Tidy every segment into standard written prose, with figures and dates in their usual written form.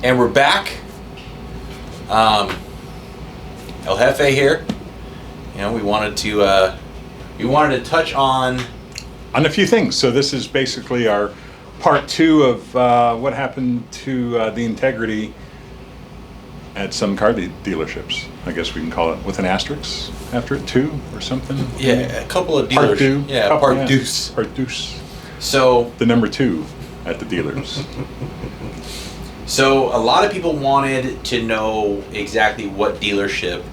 And we're back. El Jefe here. You know, we wanted to touch on a few things. So this is basically our part two of what happened to the integrity at some car dealerships. I guess we can call it with an asterisk after it, two or something. a couple of dealers. Part two. Part deuce. Part deuce. So the number two at the dealers. So a lot of people wanted to know exactly what dealership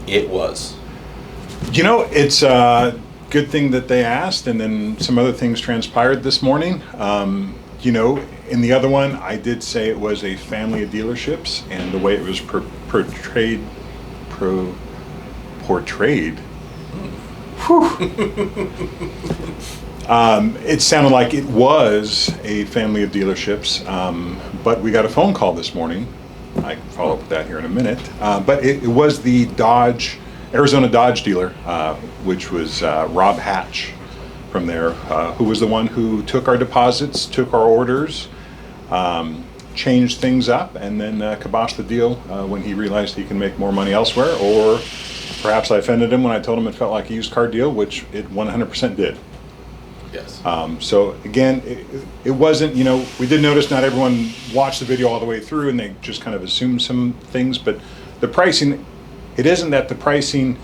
it was. You know, it's a good thing that they asked, and then some other things transpired this morning. You know, in the other one, I did say it was a family of dealerships, and the way it was portrayed. It sounded like it was a family of dealerships, but we got a phone call this morning. I can follow up with that here in a minute. But it was the Arizona Dodge dealer, which was Rob Hatch from there, who was the one who took our deposits, took our orders, changed things up, and then kiboshed the deal when he realized he can make more money elsewhere. Or perhaps I offended him when I told him it felt like a used car deal, which it 100% did. Yes. So again, it wasn't, you know, we did notice not everyone watched the video all the way through and they just kind of assumed some things, but the pricing, it isn't that the pricing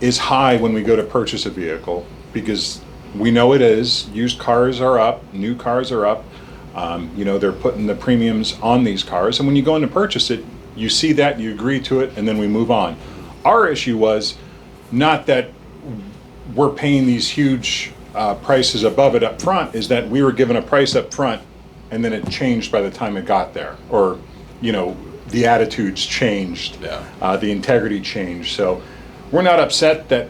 is high when we go to purchase a vehicle, because we know it is. Used cars are up, new cars are up. You know, they're putting the premiums on these cars, and when you go in to purchase it, you see that, you agree to it, and then we move on. Our issue was not that we're paying these huge prices above it up front, is that we were given a price up front and then it changed by the time it got there, or you know, the attitudes changed, the integrity changed. So we're not upset that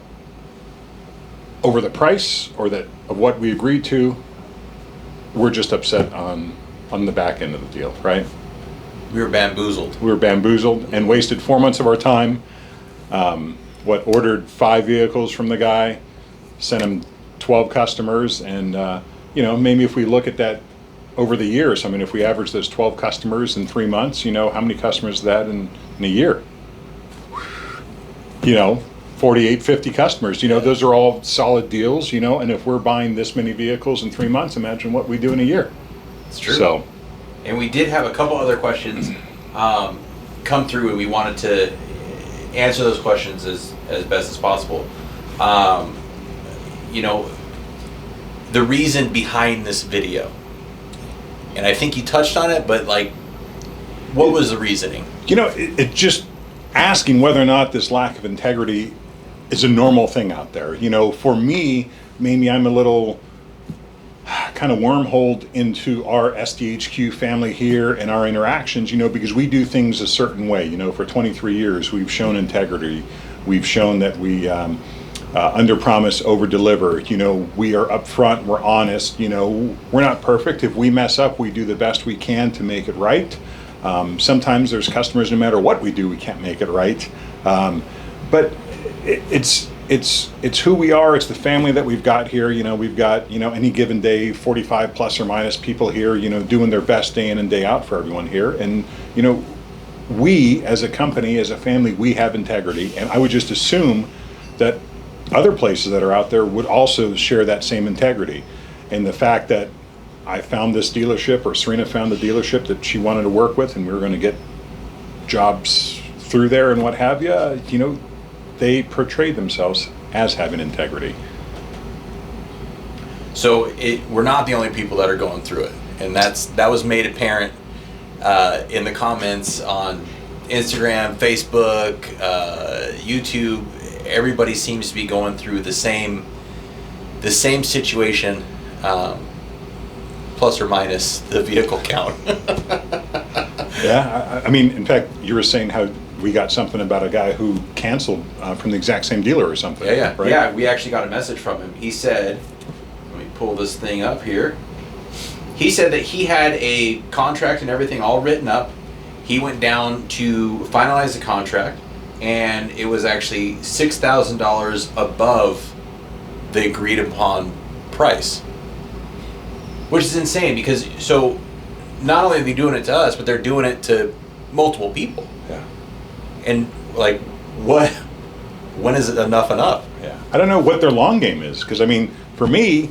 over the price or that of what we agreed to. We're just upset on the back end of the deal, right? We were bamboozled. We were bamboozled and wasted 4 months of our time. Ordered 5 vehicles from the guy, sent him 12 customers, and you know, maybe if we look at that over the years, I mean, if we average those 12 customers in 3 months, you know, how many customers is that in a year? You know, 48, 50 customers, you know, those are all solid deals, you know, and if we're buying this many vehicles in 3 months, imagine what we do in a year. It's true. So, and we did have a couple other questions come through, and we wanted to answer those questions as best as possible. You know, the reason behind this video, and I think you touched on it, but like, what was the reasoning? You know, it just asking whether or not this lack of integrity is a normal thing out there. You know, for me, maybe I'm a little kind of wormholed into our SDHQ family here and our interactions, you know, because we do things a certain way. You know, for 23 years, we've shown integrity. We've shown that we under promise, over deliver. You know, we are upfront, we're honest. You know, we're not perfect. If we mess up, we do the best we can to make it right. Sometimes there's customers, no matter what we do, we can't make it right. But it's who we are. It's the family that we've got here. You know, we've got, you know, any given day, 45 plus or minus people here, you know, doing their best day in and day out for everyone here. And, you know, we as a company, as a family, we have integrity. And I would just assume that other places that are out there would also share that same integrity. And the fact that I found this dealership, or Serena found the dealership that she wanted to work with, and we were going to get jobs through there and what have you, you know, they portray themselves as having integrity. So we're not the only people that are going through it, and that was made apparent in the comments on Instagram, Facebook, YouTube. Everybody seems to be going through the same situation, plus or minus the vehicle count. Yeah, I mean, in fact, you were saying how we got something about a guy who canceled from the exact same dealer or something. Yeah, right? Yeah. We actually got a message from him. He said, let me pull this thing up here. He said that he had a contract and everything all written up. He went down to finalize the contract, and it was actually $6,000 above the agreed upon price, which is insane. Because so not only are they doing it to us, but they're doing it to multiple people. Yeah. And like, what? When is it enough? Yeah. I don't know what their long game is, because I mean, for me,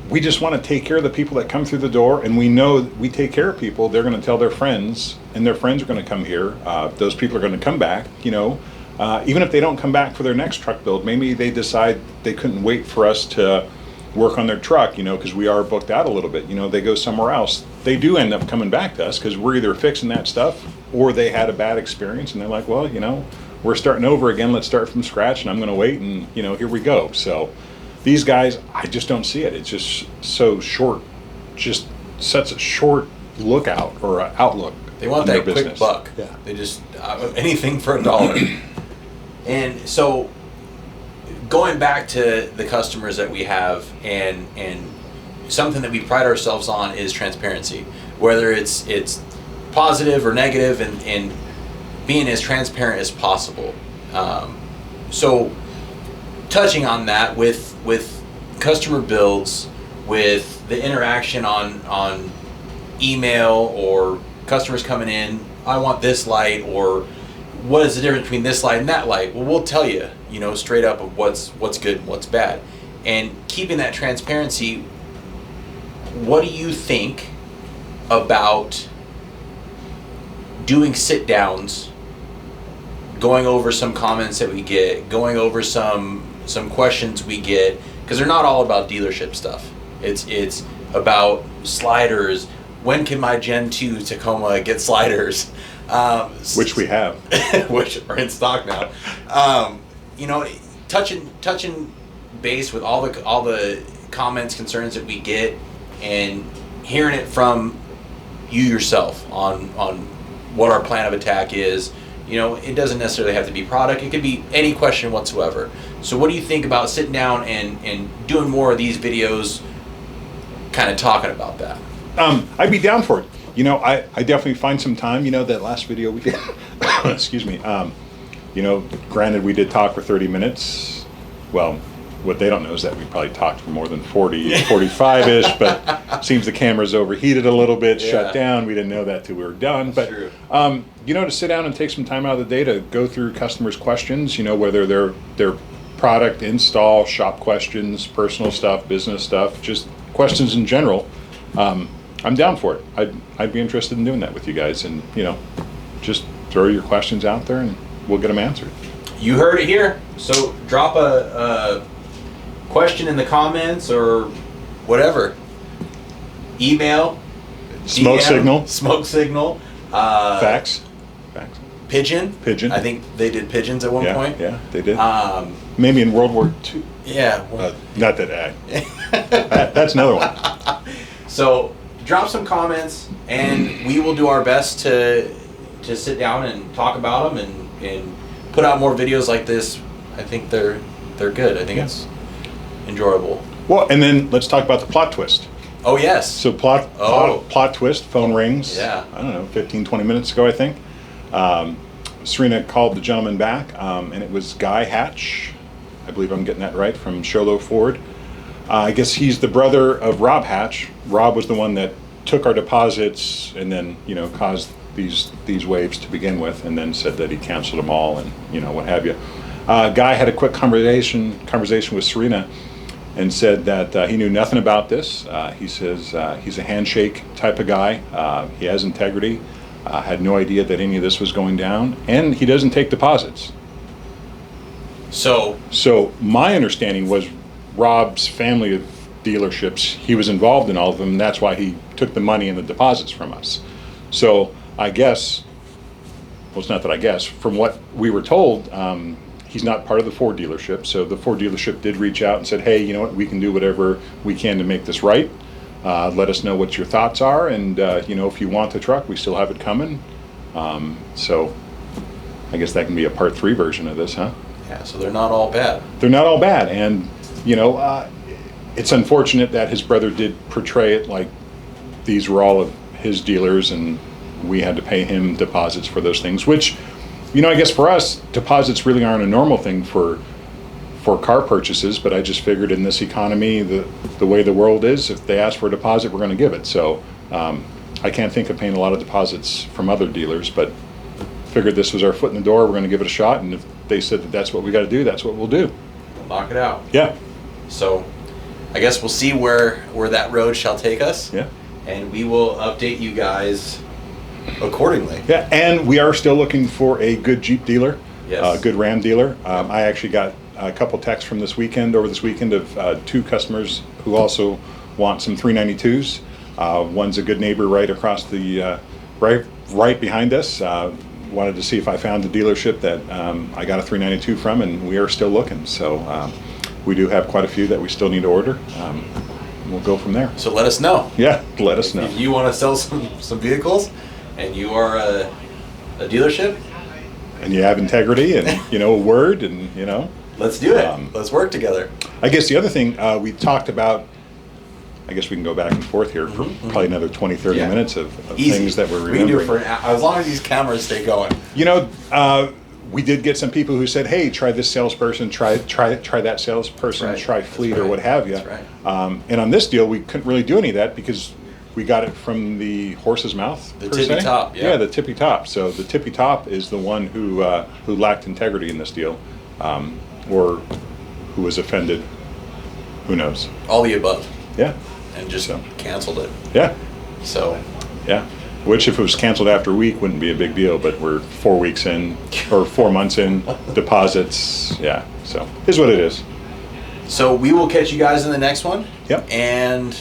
we just want to take care of the people that come through the door, and we know we take care of people. They're going to tell their friends, and their friends are going to come here. Those people are going to come back. You know, even if they don't come back for their next truck build, maybe they decide they couldn't wait for us to work on their truck. You know, because we are booked out a little bit. You know, they go somewhere else. They do end up coming back to us because we're either fixing that stuff or they had a bad experience, and they're like, well, you know, we're starting over again. Let's start from scratch, and I'm going to wait, and you know, here we go. So. These guys, I just don't see it. It's just so short, just such a short lookout or outlook. They want that quick buck. Yeah. They just anything for $1. And so, going back to the customers that we have, and something that we pride ourselves on is transparency. Whether it's positive or negative, and being as transparent as possible. So. Touching on that with customer builds, with the interaction on email or customers coming in, I want this light, or what is the difference between this light and that light? Well, we'll tell you, you know, straight up of what's good and what's bad. And keeping that transparency, what do you think about doing sit downs, going over some comments that we get, going over some questions we get, because they're not all about dealership stuff. It's about sliders. When can my Gen 2 Tacoma get sliders? Which we have. Which are in stock now. You know, touching base with all the comments, concerns that we get, and hearing it from you yourself on what our plan of attack is. You know, it doesn't necessarily have to be product. It could be any question whatsoever. So what do you think about sitting down and doing more of these videos, kind of talking about that? I'd be down for it. You know, I definitely find some time. You know, that last video we did, excuse me, you know, granted we did talk for 30 minutes. Well, what they don't know is that we probably talked for more than 40, 45-ish, but seems the camera's overheated a little bit, shut down. We didn't know that till we were done. But, you know, to sit down and take some time out of the day to go through customers' questions, you know, whether they're product, install, shop questions, personal stuff, business stuff, just questions in general, I'm down for it. I'd be interested in doing that with you guys, and, you know, just throw your questions out there and we'll get them answered. You heard it here. So drop a question in the comments or whatever. Email, Smoke DM, signal. Fax. Pigeon. I think they did pigeons at one point. Yeah, they did. Maybe in World War II. Yeah. Not that that's another one. So drop some comments, and we will do our best to sit down and talk about them and put out more videos like this. I think they're good. I think it's enjoyable. Well, and then let's talk about the plot twist. Oh, yes. So plot twist, phone rings. Yeah. I don't know, 15, 20 minutes ago, I think. Serena called the gentleman back, and it was Guy Hatch. I believe I'm getting that right, from Sholo Ford. I guess he's the brother of Rob Hatch. Rob was the one that took our deposits and then, you know, caused these waves to begin with, and then said that he canceled them all and, you know, what have you. Guy had a quick conversation with Serena and said that he knew nothing about this. He says he's a handshake type of guy. He has integrity. Had no idea that any of this was going down, and he doesn't take deposits. So my understanding was Rob's family of dealerships, he was involved in all of them, and that's why he took the money and the deposits from us. So I guess, well, it's not that I guess, from what we were told, he's not part of the Ford dealership. So the Ford dealership did reach out and said, hey, you know what, we can do whatever we can to make this right. Let us know what your thoughts are, and you know, if you want the truck, we still have it coming. So I guess that can be a part 3 version of this, huh? Yeah, so they're not all bad. They're not all bad, and you know, it's unfortunate that his brother did portray it like these were all of his dealers and we had to pay him deposits for those things, which, you know, I guess for us, deposits really aren't a normal thing for car purchases, but I just figured in this economy, the way the world is, if they ask for a deposit, we're going to give it. So I can't think of paying a lot of deposits from other dealers, but figured this was our foot in the door. We're going to give it a shot, and if they said that that's what we got to do, that's what we'll do. We'll knock it out. Yeah. So, I guess we'll see where that road shall take us. Yeah. And we will update you guys accordingly. Yeah, and we are still looking for a good Jeep dealer, Yes. a good Ram dealer. I actually got a couple texts from over this weekend of 2 customers who also want some 392s. One's a good neighbor right across the right behind us. Wanted to see if I found a dealership that I got a 392 from, and we are still looking. So we do have quite a few that we still need to order. We'll go from there. So let us know. Yeah, let us know. If you want to sell some vehicles, and you are a dealership, And you have integrity and, a word and, let's do it. Let's work together. I guess the other thing we talked about, I guess we can go back and forth here for probably another 20, 30 Yeah. minutes of Easy. things that we're We can do remembering. it for as long as these cameras stay going. We did get some people who said, "Hey, try this salesperson, try that salesperson, That's right. try That's Fleet or right. what have you." That's right. And on this deal, we couldn't really do any of that because we got it from the horse's mouth. The per tippy se. top, yeah. Yeah, the tippy top. So the tippy top is the one who lacked integrity in this deal, or who was offended. Who knows? All the above, Yeah, and just So. canceled it. yeah, So yeah. Which, if it was canceled after a week, wouldn't be a big deal. But we're 4 weeks in, or 4 months in, deposits. Yeah, so is what it is. So we will catch you guys in the next one. Yep. And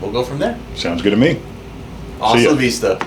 we'll go from there. Sounds good to me. Hasta ya. la vista.